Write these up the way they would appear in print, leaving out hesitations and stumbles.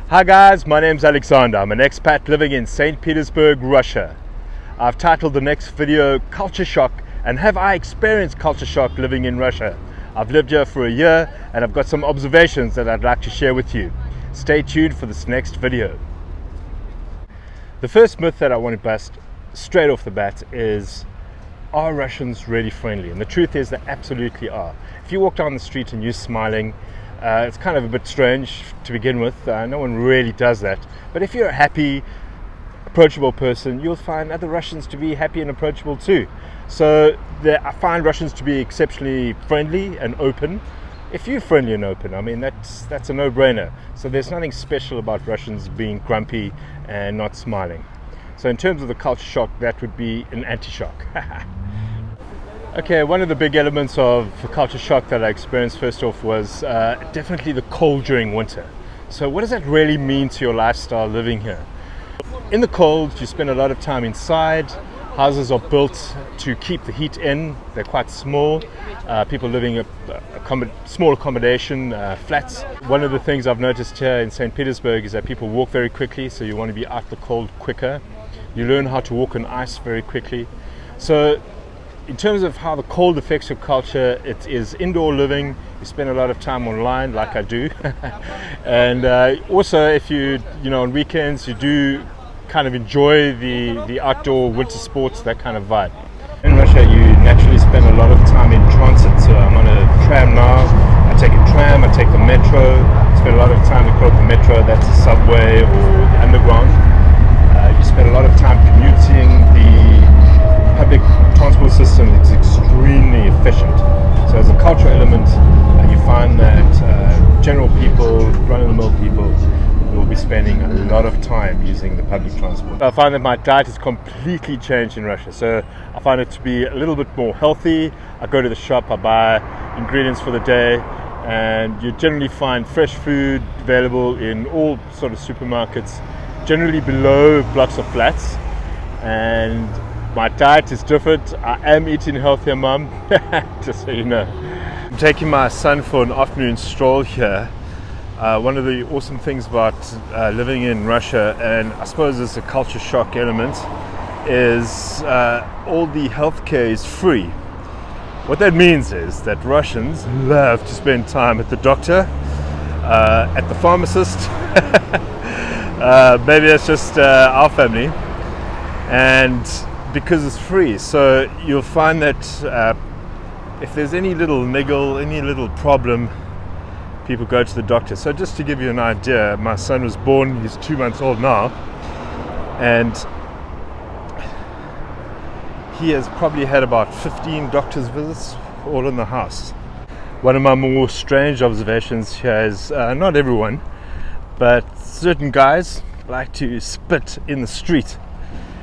Hi guys, my name's Alexander. I'm an expat living in Saint Petersburg, Russia. I've titled the next video Culture Shock, and have I experienced culture shock living in Russia? I've lived here for a year and I've got some observations that I'd like to share with you. Stay tuned for this next video. The first myth that I want to bust straight off the bat is, are Russians really friendly? And the truth is they absolutely are. If you walk down the street and you're smiling, it's kind of a bit strange to begin with. No one really does that. But if you're a happy, approachable person, you'll find other Russians to be happy and approachable too. So I find Russians to be exceptionally friendly and open. If you're friendly and open, I mean, that's a no-brainer. So there's nothing special about Russians being grumpy and not smiling. So in terms of the culture shock, that would be an anti-shock. Okay, one of the big elements of culture shock that I experienced first off was definitely the cold during winter. So what does that really mean to your lifestyle living here? In the cold, you spend a lot of time inside. Houses are built to keep the heat in. They're quite small. People living in small accommodation, flats. One of the things I've noticed here in St. Petersburg is that people walk very quickly, so you want to be out the cold quicker. You learn how to walk on ice very quickly. So in terms of how the cold affects your culture, it is indoor living. You spend a lot of time online, like I do. And also, if you on weekends, you do kind of enjoy the outdoor winter sports, that kind of vibe. In Russia, you naturally spend a lot of time in transit. So I'm on a tram now. I take a tram, I take the metro. Spend a lot of time, we call it the metro, that's the subway or the underground. You spend a lot of time commuting. The public transport system is extremely efficient. So as a cultural element, you find that general people, run-of-the-mill people, will be spending a lot of time using the public transport. I find that my diet has completely changed in Russia. So I find it to be a little bit more healthy. I go to the shop, I buy ingredients for the day, and you generally find fresh food available in all sort of supermarkets, generally below blocks of flats. And my diet is different. I am eating healthier, Mum, just so you know. I'm taking my son for an afternoon stroll here. One of the awesome things about living in Russia, and I suppose it's a culture shock element, is all the healthcare is free. What that means is that Russians love to spend time at the doctor, at the pharmacist. Maybe it's just our family, and because it's free. So you'll find that if there's any little niggle, any little problem, people go to the doctor. So just to give you an idea, my son was born, he's 2 months old now, and he has probably had about 15 doctor's visits all in the house. One of my more strange observations here is, not everyone, but certain guys like to spit in the street,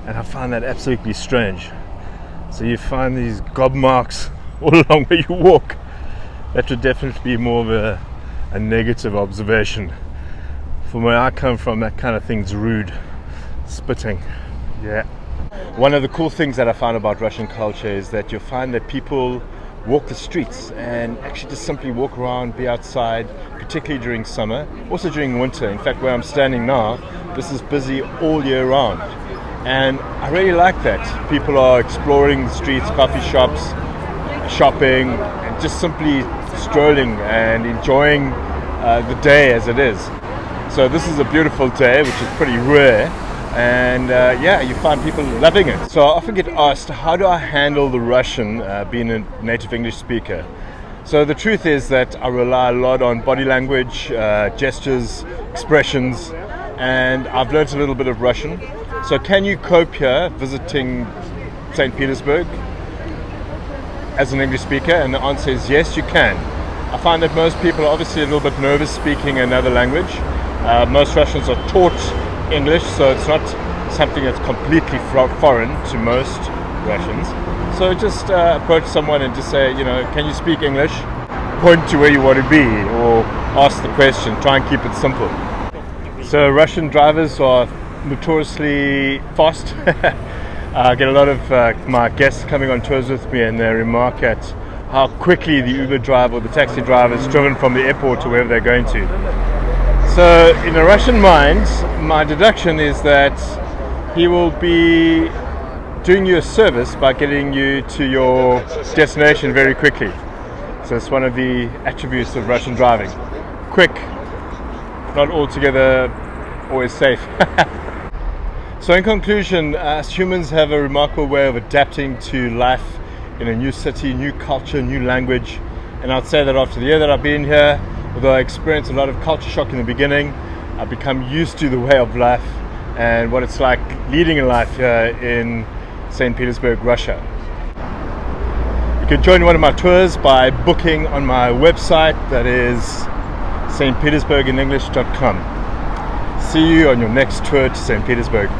and I find that absolutely strange. So you find these gob marks all along where you walk. That would definitely be more of a negative observation. From where I come from, that kind of thing's rude. Spitting, yeah. One of the cool things that I found about Russian culture is that you'll find that people walk the streets and actually just simply walk around, be outside, particularly during summer, also during winter. In fact, where I'm standing now, this is busy all year round. And I really like that. People are exploring the streets, coffee shops, shopping, and just simply strolling and enjoying the day as it is. So this is a beautiful day, which is pretty rare, and yeah, you find people loving it. So I often get asked, how do I handle the Russian, being a native English speaker? So the truth is that I rely a lot on body language, gestures, expressions, and I've learned a little bit of Russian. So can you cope here visiting St. Petersburg as an English speaker? And the answer is yes, you can. I find that most people are obviously a little bit nervous speaking another language. Most Russians are taught English, so it's not something that's completely foreign to most Russians. So just approach someone and just say, can you speak English? Point to where you want to be, or ask the question. Try and keep it simple. So Russian drivers are notoriously fast. I get a lot of my guests coming on tours with me, and they remark at how quickly the Uber driver or the taxi driver is driven from the airport to wherever they're going to. So in a Russian mind, my deduction is that he will be doing you a service by getting you to your destination very quickly. So it's one of the attributes of Russian driving. Quick, not altogether always safe. So in conclusion, us humans have a remarkable way of adapting to life in a new city, new culture, new language. And I'd say that after the year that I've been here, although I experienced a lot of culture shock in the beginning, I've become used to the way of life and what it's like leading a life here in Saint Petersburg, Russia. You can join one of my tours by booking on my website, that is stpetersburginenglish.com. See you on your next tour to St. Petersburg.